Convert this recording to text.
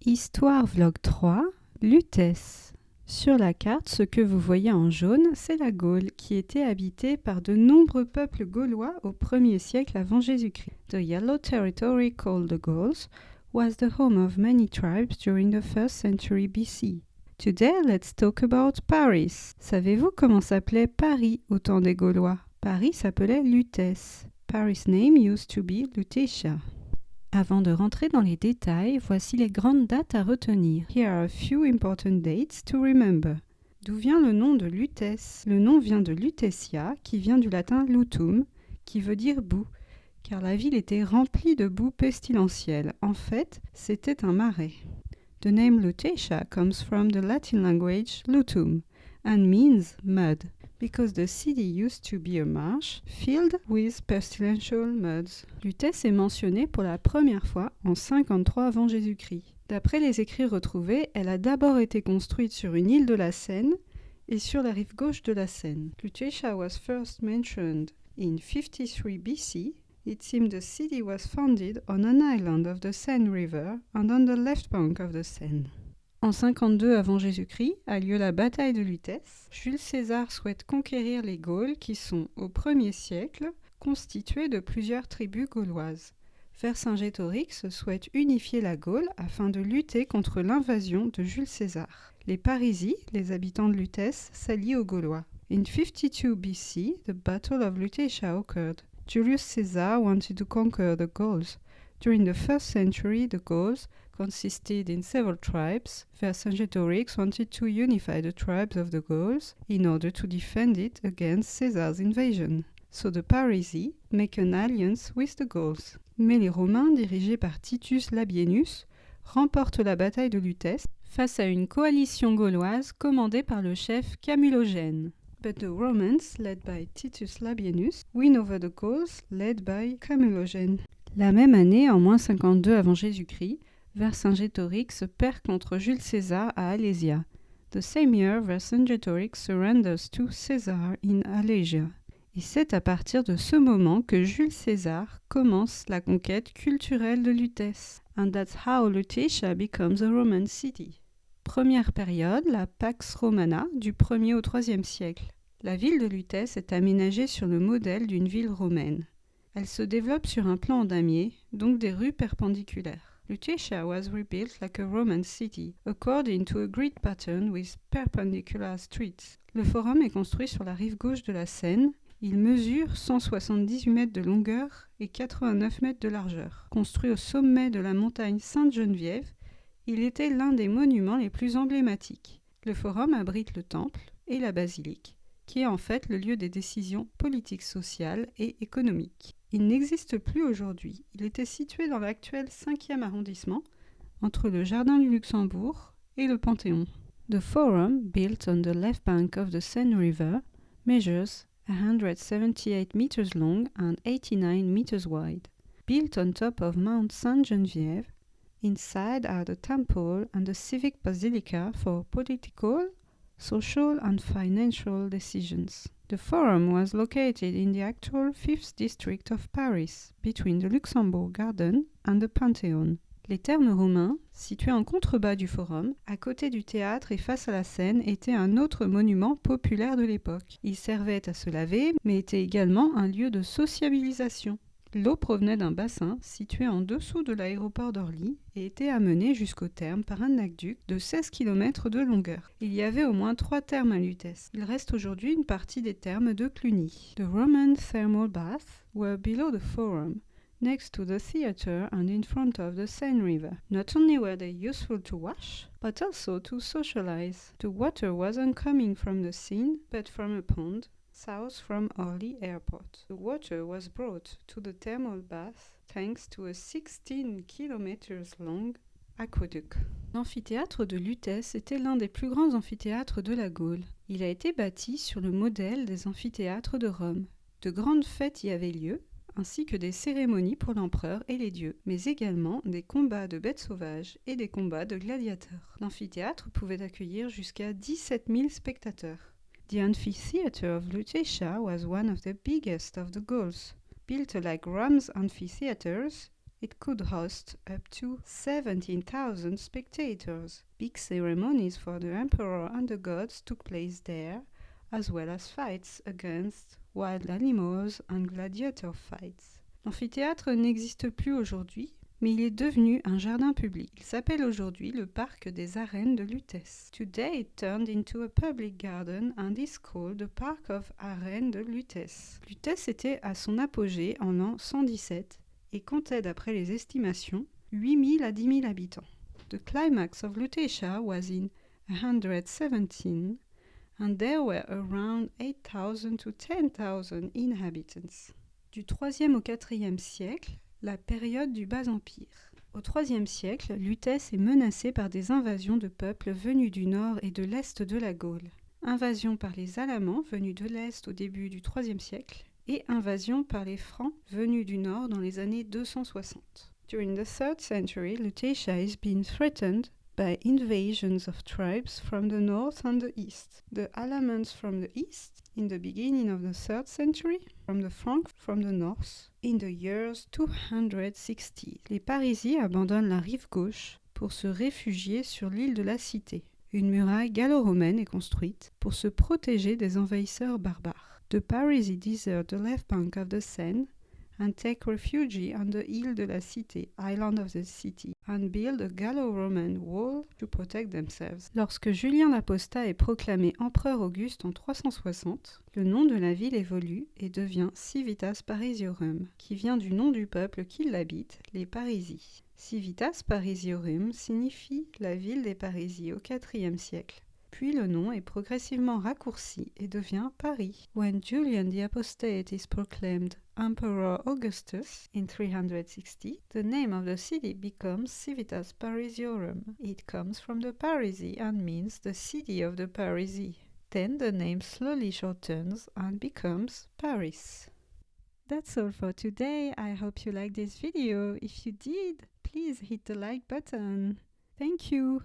Histoire vlog 3, Lutèce. Sur la carte, ce que vous voyez en jaune, c'est la Gaule, qui était habitée par de nombreux peuples gaulois au 1er siècle avant Jésus-Christ. The yellow territory called the Gauls was the home of many tribes during the 1st century BC. Today, let's talk about Paris. Savez-vous comment s'appelait Paris au temps des Gaulois? Paris s'appelait Lutèce. Paris' name used to be Lutetia. Avant de rentrer dans les détails, voici les grandes dates à retenir. Here are a few important dates to remember. D'où vient le nom de Lutèce? Le nom vient de Lutetia, qui vient du latin lutum, qui veut dire boue, car la ville était remplie de boue pestilentielle. En fait, c'était un marais. The name Lutetia comes from the Latin language lutum and means mud, because the city used to be a marsh filled with pestilential muds. Lutèce est mentionnée pour la première fois en 53 avant Jésus-Christ. D'après les écrits retrouvés, elle a d'abord été construite sur une île de la Seine et sur la rive gauche de la Seine. Lutetia was first mentioned in 53 BC. It seemed the city was founded on an island of the Seine River and on the left bank of the Seine. En 52 avant Jésus-Christ a lieu la bataille de Lutèce. Jules César souhaite conquérir les Gaules qui sont, au 1er siècle, constitués de plusieurs tribus gauloises. Vercingetorix souhaite unifier la Gaule afin de lutter contre l'invasion de Jules César. Les Parisis, les habitants de Lutèce, s'allient aux Gaulois. In 52 BC, the Battle of Lutetia occurred. Julius Caesar wanted to conquer the Gauls. During the 1st century, the Gauls consisted in several tribes. Vercingetorix wanted to unify the tribes of the Gauls in order to defend it against Caesar's invasion. So the Parisi make an alliance with the Gauls. Mais les Romains, dirigés par Titus Labienus, remportent la bataille de Lutèce face à une coalition gauloise commandée par le chef Camulogène. But the Romans, led by Titus Labienus, win over the Gauls, led by Camulogène. La même année, en moins 52 avant Jésus-Christ, Vercingetorix perd contre Jules César à Alesia. The same year, Vercingetorix surrenders to Caesar in Alesia. Et c'est à partir de ce moment que Jules César commence la conquête culturelle de Lutèce. And that's how Lutetia becomes a Roman city. Première période, la Pax Romana, du 1er au 3e siècle. La ville de Lutèce est aménagée sur le modèle d'une ville romaine. Elle se développe sur un plan en damier, donc des rues perpendiculaires. Lutetia was rebuilt like a Roman city, according to a grid pattern with perpendicular streets. Le forum est construit sur la rive gauche de la Seine. Il mesure 178 mètres de longueur et 89 mètres de largeur. Construit au sommet de la montagne Sainte-Geneviève, il était l'un des monuments les plus emblématiques. Le forum abrite le temple et la basilique, qui est en fait le lieu des décisions politiques, sociales et économiques. Il n'existe plus aujourd'hui. Il était situé dans l'actuel 5e arrondissement, entre le Jardin du Luxembourg et le Panthéon. The forum, built on the left bank of the Seine River, measures 178 meters long and 89 meters wide. Built on top of Mount Sainte-Geneviève, inside are the temple and the civic basilica for political, social and financial decisions. The forum was located in the actual 5th district of Paris, between the Luxembourg Garden and the Panthéon. Les Thermes romains, situés en contrebas du forum, à côté du théâtre et face à la Seine, étaient un autre monument populaire de l'époque. Il servait à se laver, mais était également un lieu de sociabilisation. L'eau provenait d'un bassin situé en dessous de l'aéroport d'Orly et était amenée jusqu'au Thermes par un aqueduc de 16 km de longueur. Il y avait au moins 3 thermes à Lutèce. Il reste aujourd'hui une partie des Thermes de Cluny. The Roman thermal baths were below the forum, next to the theatre and in front of the Seine River. Not only were they useful to wash, but also to socialize. The water wasn't coming from the Seine, but from a pond, south from Orly Airport. The water was brought to the thermal bath thanks to a 16 km long aqueduct. L'amphithéâtre de Lutèce était l'un des plus grands amphithéâtres de la Gaule. Il a été bâti sur le modèle des amphithéâtres de Rome. De grandes fêtes y avaient lieu, ainsi que des cérémonies pour l'empereur et les dieux, mais également des combats de bêtes sauvages et des combats de gladiateurs. L'amphithéâtre pouvait accueillir jusqu'à 17 000 spectateurs. The amphitheatre of Lutetia was one of the biggest of the Gauls. Built like Rome's amphitheatres, It could host up to 17,000 spectators. Big ceremonies for the emperor and the gods took place there, as well as fights against wild animals and gladiator fights. L'amphithéâtre n'existe plus aujourd'hui, mais il est devenu un jardin public. Il s'appelle aujourd'hui le parc des Arènes de Lutèce. Today it turned into a public garden and is called the Park of Arènes de Lutèce. Lutèce était à son apogée en l'an 117 et comptait d'après les estimations 8 000 à 10 000 habitants. The climax of Lutetia was in 117 and there were around 8,000 to 10,000 inhabitants. Du 3e au 4e siècle, la période du Bas-Empire. Au IIIe siècle, Lutèce est menacée par des invasions de peuples venus du nord et de l'est de la Gaule. Invasion par les Alamans venus de l'est au début du IIIe siècle et invasion par les Francs venus du nord dans les années 260. During the 3rd century, Lutetia has been threatened by invasions of tribes from the north and the east. The Alamans from the east in the beginning of the 3rd century, from the Franks from the north in the years 260. Les Parisis abandonnent la rive gauche pour se réfugier sur l'île de la Cité. Une muraille gallo-romaine est construite pour se protéger des envahisseurs barbares. The Parisi desert the left bank of the Seine and take refuge on the île de la Cité, island of the city, and build a Gallo-Roman wall to protect themselves. Lorsque Julien l'Apostat est proclamé empereur Auguste en 360, le nom de la ville évolue et devient Civitas Parisiorum, qui vient du nom du peuple qui l'habite, les Parisis. Civitas Parisiorum signifie la ville des Parisis au IVe siècle. Puis le nom est progressivement raccourci et devient Paris. When Julian the Apostate is proclaimed Emperor Augustus in 360, the name of the city becomes Civitas Parisiorum. It comes from the Parisi and means the city of the Parisi. Then the name slowly shortens and becomes Paris. That's all for today. I hope you liked this video. If you did, please hit the like button. Thank you.